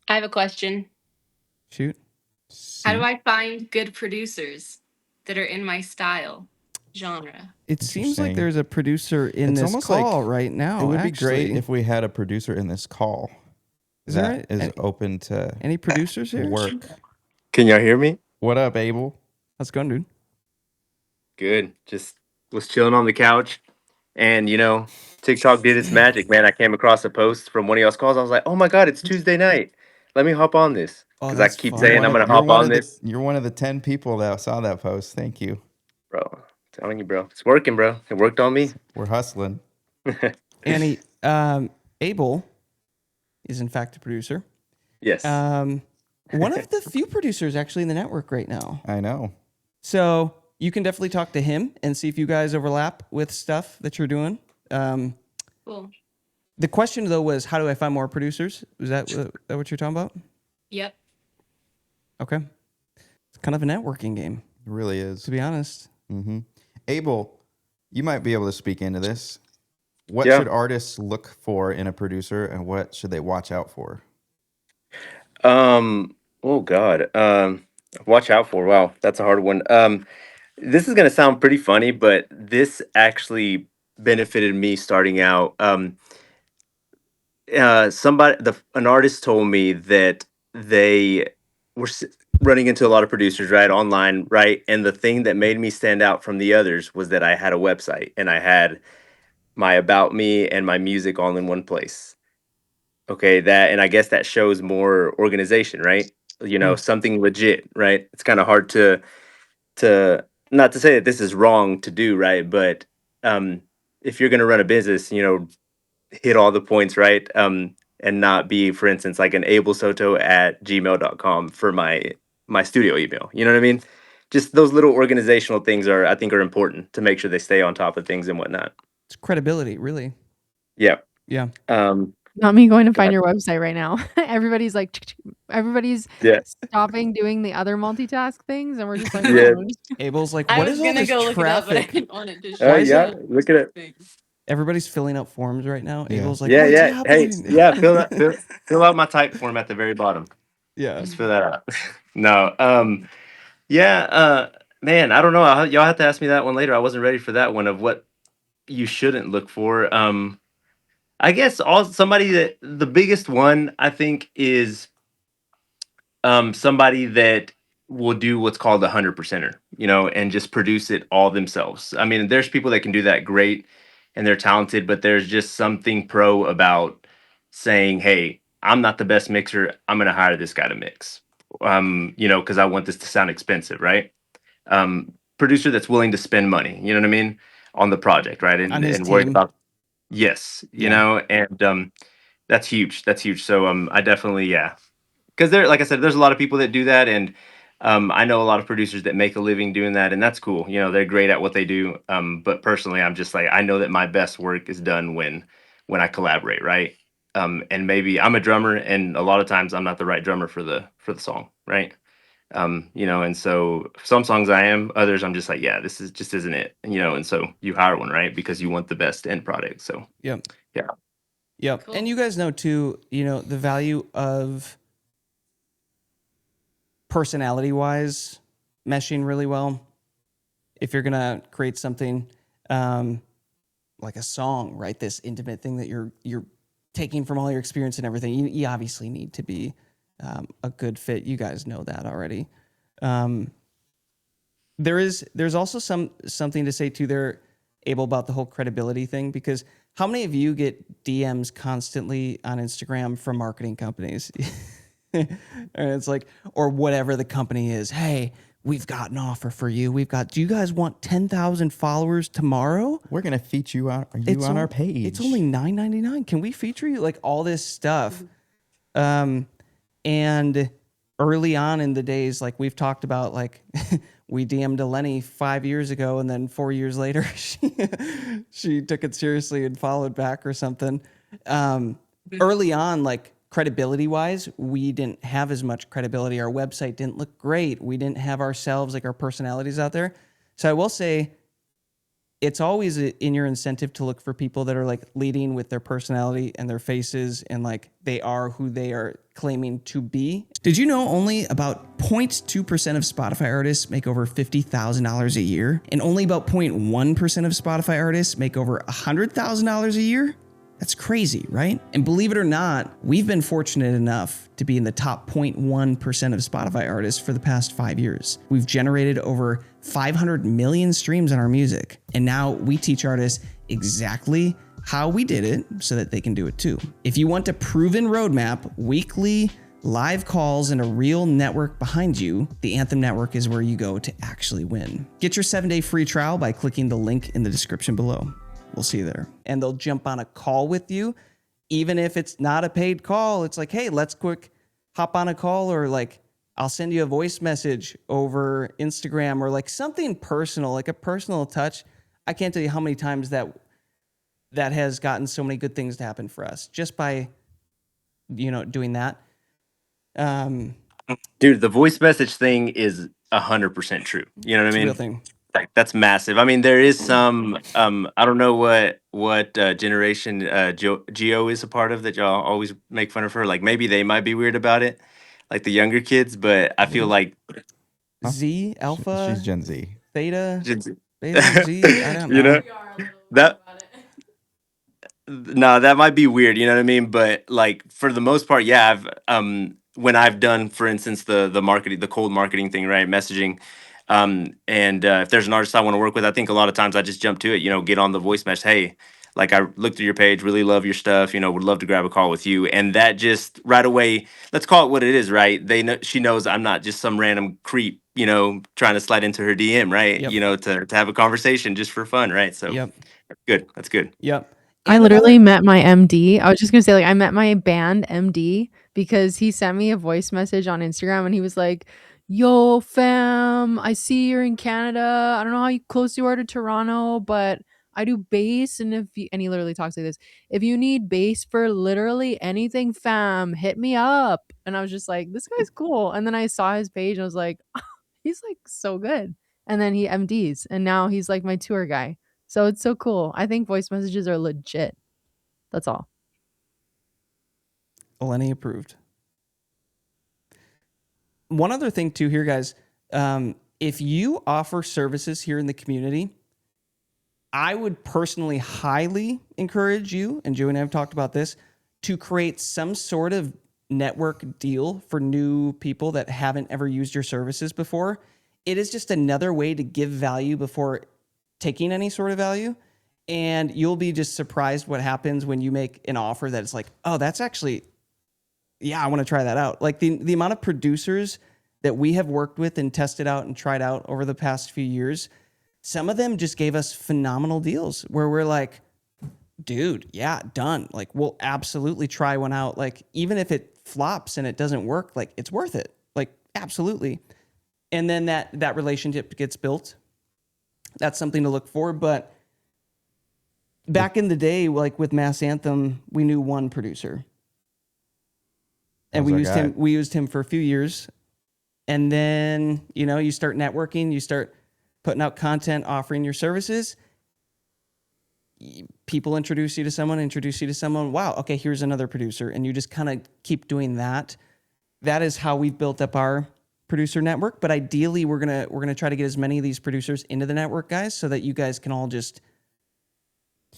I have a question. Shoot. How do I find good producers that are in my style genre? It seems like Interesting. there's a producer in It's this almost call like right now. It would be actually. great if we had a producer in this call Is there that is open to any producers here? work. Can y'all hear me? What up, Abel? How's it going, dude? Good. Just was chilling on the couch, and TikTok did its magic, man. I came across a post from one of y'all's calls. I was like, oh my god, it's Tuesday night. Let me hop on this Oh, because I that's keep fun. saying I'm gonna hop on this, You're one of the 10 people that saw that post. Thank you. bro. I'm telling you, bro, it's working, bro. It worked on me. We're hustling. Annie, Abel is in fact a producer. Yes. One of the few producers actually in the network right now. I know. So you can definitely talk to him and see if you guys overlap with stuff that you're doing. Cool. The question though was, how do I find more producers? Is that what you're talking about? Yep. Okay. It's kind of a networking game, It really is. to be honest. Mm-hmm. Abel, you might be able to speak into this. What Yeah. should artists look for in a producer, and what should they watch out for? Oh God. Watch out for. Wow, that's a hard one. This is gonna sound pretty funny, but this actually benefited me starting out. An artist told me that they were running into a lot of producers, right, online, right, and the thing that made me stand out from the others was that I had a website and I had my about me and my music all in one place. Okay, that, and I guess that shows more organization, right? Something legit, right? It's kind of hard to not to say that this is wrong to do, right? But if you're going to run a business, hit all the points, right? And not be, for instance, like an ablesoto@gmail.com for my studio email. You know what I mean? Just those little organizational things I think are important to make sure they stay on top of things and whatnot. It's credibility, really. Yeah. Yeah. Not me going to find God. your website right now. Everybody's Yeah. stopping doing the other multitask things, and we're just like, Yeah. Abel's like, I what was is all gonna this go look it up, but I traffic? didn't want it to Why show. is Yeah. it- Look at it. Everybody's filling out forms right now. Yeah. Abel's like, Yeah, what's yeah. Hey, happening? yeah. Fill out my type form at the very bottom. Yeah. Just fill that out. No. Yeah. Man, I don't know. Y'all have to ask me that one later. I wasn't ready for that one of what you shouldn't look for. I guess somebody that the biggest one I think is somebody that will do what's called a 100%er, and just produce it all themselves. I mean, there's people that can do that great and they're talented, but there's just something pro about saying, "Hey, I'm not the best mixer. I'm going to hire this guy to mix." Because I want this to sound expensive, right? Producer that's willing to spend money, you know what I mean, on the project, right? On his And worried team. about, yes, and that's huge. That's huge. So I definitely, yeah, because like I said, there's a lot of people that do that, and I know a lot of producers that make a living doing that, and that's cool. They're great at what they do. But personally, I'm just like, I know that my best work is done when I collaborate, right? And maybe I'm a drummer, and a lot of times I'm not the right drummer for the song, right? And so some songs I am, others I'm just like, yeah, this is just isn't it, and so you hire one, right? Because you want the best end product. So Yep. yeah. Yep. Cool. And you guys know too, the value of personality wise meshing really well. If you're gonna create something like a song, right? This intimate thing that you're taking from all your experience and everything, you obviously need to be a good fit. You guys know that already. There's also something to say too there, Abel, about the whole credibility thing, because how many of you get DMs constantly on Instagram from marketing companies? And it's like, or whatever the company is, hey, we've got an offer for you. Do you guys want 10,000 followers tomorrow? We're gonna feature you on our page. It's only $9.99. Can we feature you? Like all this stuff. And early on in the days, like we've talked about, like we DM'd Lenny 5 years ago, and then 4 years later, she took it seriously and followed back or something. Early on, like credibility wise, we didn't have as much credibility. Our website didn't look great. We didn't have ourselves, like our personalities out there. So I will say, it's always in your incentive to look for people that are like leading with their personality and their faces and like they are who they are claiming to be. Did you know only about 0.2% of Spotify artists make over $50,000 a year? And only about 0.1% of Spotify artists make over $100,000 a year? That's crazy, right? And believe it or not, we've been fortunate enough to be in the top 0.1% of Spotify artists for the past 5 years. We've generated over 500 million streams on our music. And now we teach artists exactly how we did it so that they can do it too. If you want a proven roadmap, weekly live calls, and a real network behind you, the Anthem Network is where you go to actually win. Get your 7-day free trial by clicking the link in the description below. We'll see you there. And they'll jump on a call with you. Even if it's not a paid call, it's like, hey, let's quick hop on a call, or like, I'll send you a voice message over Instagram, or like something personal, like a personal touch. I can't tell you how many times that has gotten so many good things to happen for us just by, doing that. Dude, the voice message thing is 100% true. You know what It's I a real mean? thing. Like, that's massive. I mean, there is some I don't know what generation Geo is a part of that y'all always make fun of her. Like, maybe they might be weird about it, like the younger kids, but I feel like Z, Alpha, She's Gen Z. Theta, Gen- Beta, Z, I don't you know. know, that no, that might be weird, you know what I mean? But like, for the most part, yeah, I've when I've done, for instance, the marketing, the cold marketing thing, right? Messaging. And if there's an artist I want to work with, I think a lot of times I just jump to it, get on the voice message. Hey, like, I looked through your page, really love your stuff, would love to grab a call with you. And that just right away, let's call it what it is, right? She knows I'm not just some random creep, trying to slide into her DM, right? Yep. To have a conversation just for fun, right? So Yep. good. That's good. Yep. I And literally met my MD. I was just gonna say, like, I met my band MD because he sent me a voice message on Instagram and he was like, "Yo, fam, I see you're in Canada. I don't know how close you are to Toronto, but I do bass, and and he literally talks like this. If you need bass for literally anything, fam, hit me up." And I was just like, "This guy's cool." And then I saw his page and I was like, "He's like so good." And then he MDs, and now he's like my tour guy. So it's so cool. I think voice messages are legit. That's all. Lenny approved. One other thing too here, guys. If you offer services here in the community, I would personally highly encourage you, and Joey and I have talked about this, to create some sort of network deal for new people that haven't ever used your services before. It is just another way to give value before taking any sort of value. And you'll be just surprised what happens when you make an offer that it's like, oh, that's actually, yeah, I want to try that out. Like the amount of producers that we have worked with and tested out and tried out over the past few years, some of them just gave us phenomenal deals where we're like, dude, yeah, done. Like, we'll absolutely try one out. Like, even if it flops and it doesn't work, like, it's worth it. Like, absolutely. And then that relationship gets built. That's something to look for. But back in the day, like with Mass Anthem, we knew one producer. And we used him for a few years. And then, you start networking, you start putting out content, offering your services. People introduce you to someone. Wow, okay, here's another producer. And you just kind of keep doing that. That is how we've built up our producer network. But ideally, we're gonna try to get as many of these producers into the network, guys, so that you guys can all just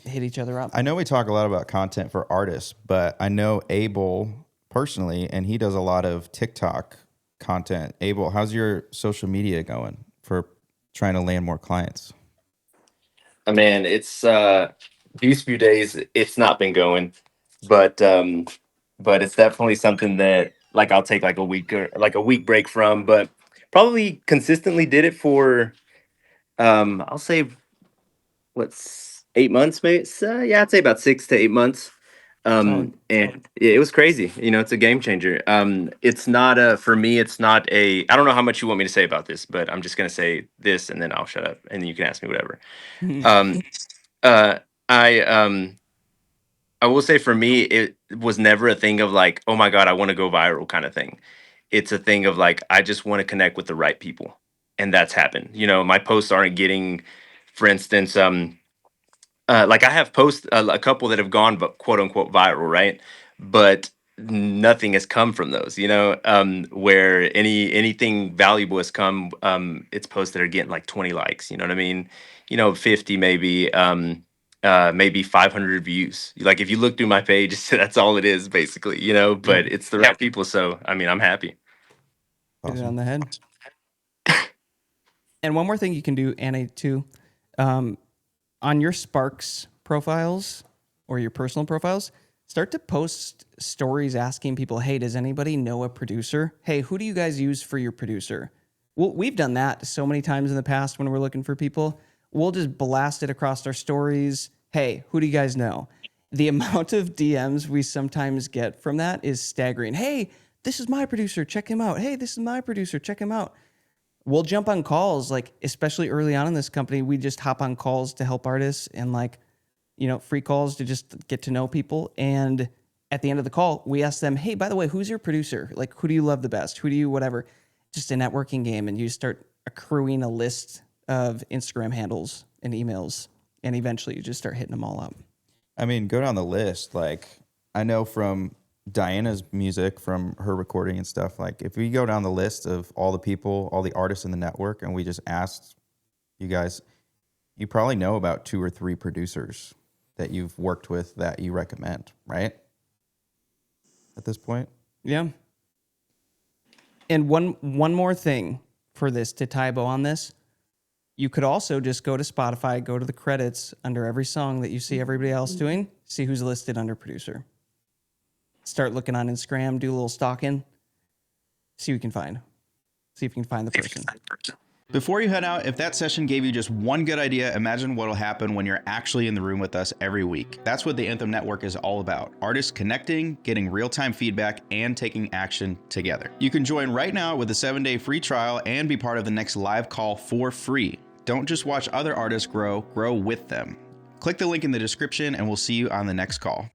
hit each other up. I know we talk a lot about content for artists, but I know Abel personally, and he does a lot of TikTok content. Abel, how's your social media going for trying to land more clients? Man, it's these few days it's not been going, but it's definitely something that, like, I'll take like a week or like a week break from, but probably consistently did it for I'll say, what's 8 months, maybe. So, yeah, I'd say about 6 to 8 months. Solid. And it was crazy. It's a game changer. It's not a, for me, it's not a, I don't know how much you want me to say about this, but I'm just gonna say this and then I'll shut up and then you can ask me whatever. Um, uh, I I will say, for me, it was never a thing of like, oh my God, I want to go viral kind of thing. It's a thing of like, I just want to connect with the right people. And that's happened. My posts aren't getting for instance, like I have posts, a couple that have gone, but quote unquote viral, right? But nothing has come from those, where anything valuable has come. It's posts that are getting like 20 likes, you know what I mean? 50 maybe, maybe 500 views. Like if you look through my page, that's all it is basically, but it's the right people. So, I mean, I'm happy. Hit it Awesome. on the head. And one more thing you can do, Anna, too, on your Sparks profiles or your personal profiles, start to post stories asking people, hey, does anybody know a producer? Hey, who do you guys use for your producer? Well, we've done that so many times in the past when we're looking for people. We'll just blast it across our stories. Hey, who do you guys know? The amount of DMs we sometimes get from that is staggering. Hey, this is my producer. Check him out. Hey, this is my producer. Check him out. We'll jump on calls, like especially early on in this company, we just hop on calls to help artists and free calls to just get to know people. And at the end of the call, we ask them, hey, by the way, who's your producer? Like, who do you love the best? Who do you whatever? Just a networking game. And you start accruing a list of Instagram handles and emails. And eventually you just start hitting them all up. I mean, go down the list. Like, I know from Diana's music, from her recording and stuff, like if we go down the list of all the people, all the artists in the network, and we just asked you guys, you probably know about 2 or 3 producers that you've worked with that you recommend, right? At this point? Yeah. And one more thing for this, to tie a bow on this, you could also just go to Spotify, go to the credits under every song that you see everybody else doing, see who's listed under producer. Start looking on Instagram, do a little stalking, see who you can find. See if you can find the person. Before you head out, if that session gave you just one good idea, imagine what'll happen when you're actually in the room with us every week. That's what the Anthem Network is all about. Artists connecting, getting real-time feedback, and taking action together. You can join right now with a 7-day free trial and be part of the next live call for free. Don't just watch other artists grow with them. Click the link in the description and we'll see you on the next call.